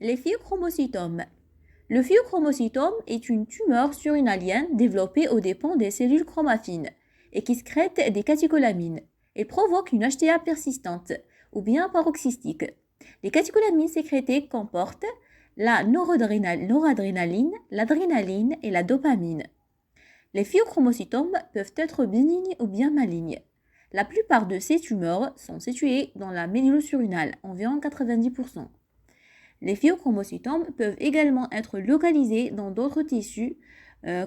Les phéochromocytomes. Le phéochromocytome est une tumeur surrénalienne développée aux dépens des cellules chromaffines et qui sécrète des catécholamines. Elle provoque une HTA persistante ou bien paroxystique. Les catécholamines sécrétées comportent la noradrénaline, l'adrénaline et la dopamine. Les phéochromocytomes peuvent être bénignes ou bien malignes. La plupart de ces tumeurs sont situées dans la médullosurrénale, surrénale, environ 90%. Les phéochromocytomes peuvent également être localisés dans d'autres tissus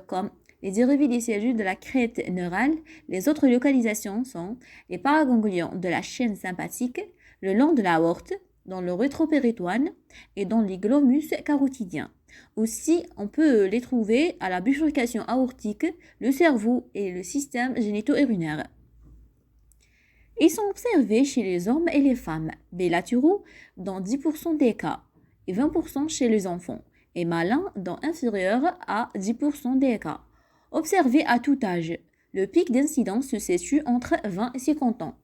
comme les dérivés des cellules de la crête neurale. Les autres localisations sont les paraganglions de la chaîne sympathique, le long de l'aorte, dans le rétropéritoine et dans les glomus carotidiens. Aussi, on peut les trouver à la bifurcation aortique, le cerveau et le système génito-urinaire. Ils sont observés chez les hommes et les femmes, bilatéraux dans 10% des cas et 20% chez les enfants, et malins dans inférieur à 10% des cas. Observés à tout âge, le pic d'incidence se situe entre 20 et 50 ans.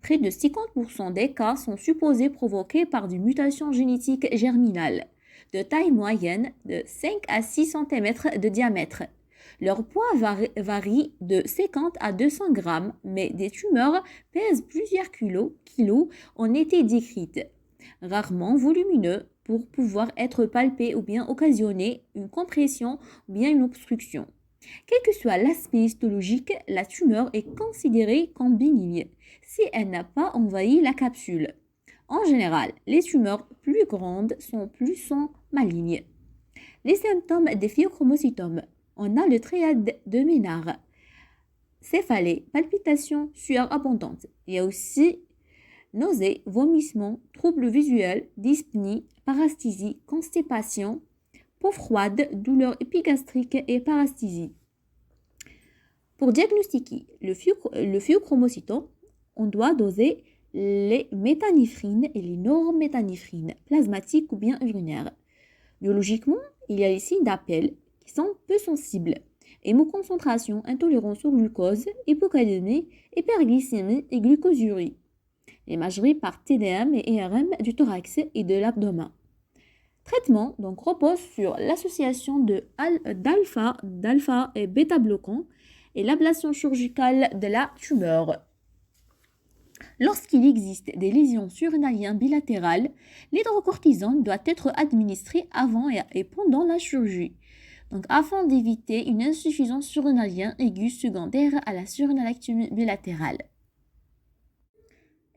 Près de 50% des cas sont supposés provoqués par des mutations génétiques germinales, de taille moyenne de 5 à 6 cm de diamètre. Leur poids varie de 50 à 200 grammes, mais des tumeurs pèsent plusieurs kilos ont été décrites, rarement volumineux pour pouvoir être palpés ou bien occasionner une compression ou bien une obstruction. Quel que soit l'aspect histologique, la tumeur est considérée comme bénigne si elle n'a pas envahi la capsule. En général, les tumeurs plus grandes sont malignes. Les symptômes des phéochromocytomes. On a le triade de Ménard. Céphalée, palpitations, sueur abondante. Il y a aussi nausées, vomissements, troubles visuels, dyspnie, parasthésie, constipation, peau froide, douleurs épigastriques et parasthésie. Pour diagnostiquer le phéochromocytome, on doit doser les méthanéphrines et les neurométhanéphrines, plasmatiques ou bien urinaires. Biologiquement, il y a les signes d'appel qui sont peu sensibles. Hémoconcentration, intolérance au glucose, hypocalémie, hyperglycémie et glucosurie. L'imagerie par TDM et IRM du thorax et de l'abdomen. Traitement donc repose sur l'association d'alpha et bêta-bloquants et l'ablation chirurgicale de la tumeur. Lorsqu'il existe des lésions surrénaliennes bilatérales, l'hydrocortisone doit être administré avant et pendant la chirurgie, donc afin d'éviter une insuffisance surrénalienne aiguë secondaire à la surrénalectomie bilatérale.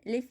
Les